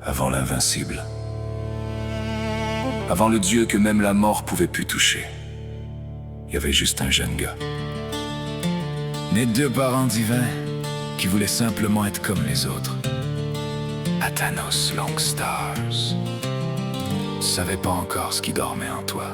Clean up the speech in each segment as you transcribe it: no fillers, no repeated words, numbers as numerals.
Avant l'invincible. Avant le dieu que même la mort pouvait plus toucher. Il y avait juste un jeune gars. Né de deux parents divins qui voulaient simplement être comme les autres. Athanos Longstars. Tu savais pas encore ce qui dormait en toi.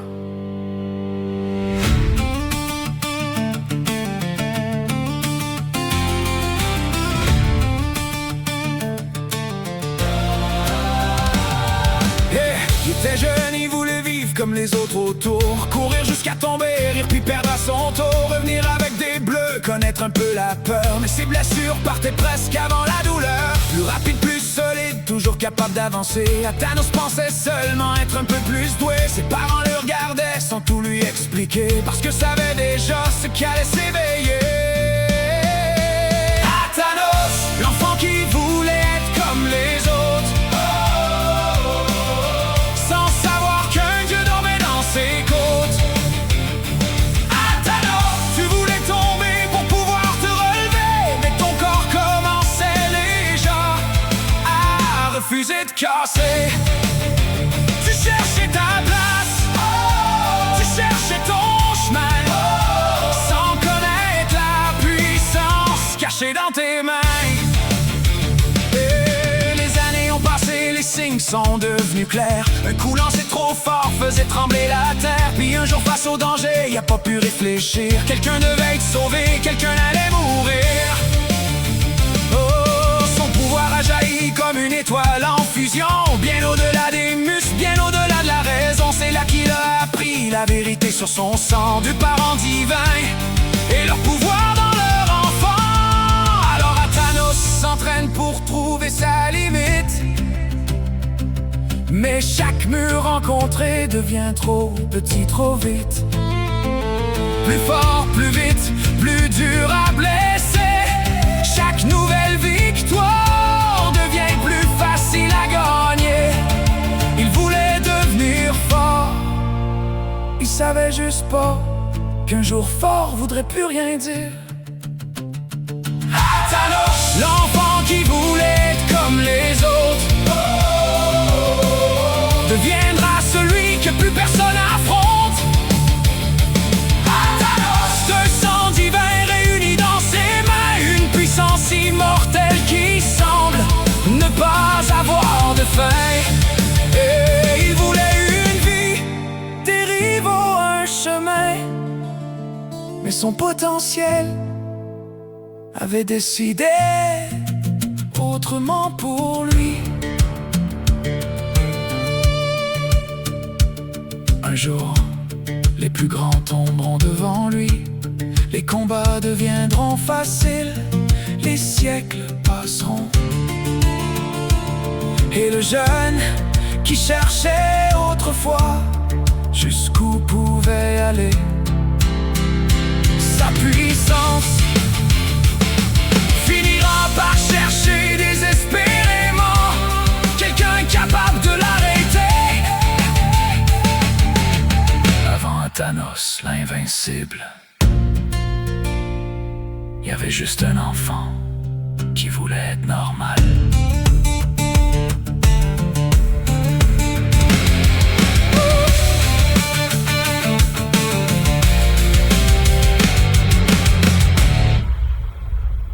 Il était jeune, il voulait vivre comme les autres autour. Courir jusqu'à tomber, rire puis perdre à son tour. Revenir avec des bleus, connaître un peu la peur. Mais ses blessures partaient presque avant la douleur. Plus rapide, plus solide, toujours capable d'avancer. Athanos pensait seulement être un peu plus doué. Ses parents le regardaient sans tout lui expliquer, parce que savaient déjà ce qui allait s'éveiller. Athanos, l'enfant qui voulait être comme les autres. Refusé de casser. Tu cherchais ta place, tu cherchais ton chemin, sans connaître la puissance cachée dans tes mains. Et les années ont passé, les signes sont devenus clairs. Un coup lancé trop fort faisait trembler la terre. Puis un jour face au danger, il a pas pu réfléchir. Quelqu'un devait être sauvé, quelqu'un allait mourir. A jailli comme une étoile en fusion, bien au-delà des muscles, bien au-delà de la raison. C'est là qu'il a appris la vérité sur son sang. Deux parents divins et leur pouvoir dans leur enfant. Alors Athanos s'entraîne pour trouver sa limite. Mais chaque mur rencontré devient trop petit, trop vite. Plus fort, plus vite, plus dur à blesser. Chaque nouvelle victoire devient plus facile à gagner. Il voulait devenir fort. Il savait juste pas qu'un jour fort voudrait plus rien dire. Athanos, l'enfant qui voulait être comme les autres, deviendra celui que plus personne affronte. Athanos, 200 divins réunis dans ses mains, une puissance immortelle qui semble ne pas avoir de fin. Et il voulait une vie, des rivaux, un chemin. Mais son potentiel avait décidé autrement pour lui. Un jour, les plus grands tomberont devant lui. Les combats deviendront faciles, les siècles passeront. Et le jeune qui cherchait autrefois jusqu'où pouvait aller sa puissance, finira par chercher désespérément quelqu'un capable de l'arrêter. Avant Athanos, l'invincible, il y avait juste un enfant qui voulait être normal.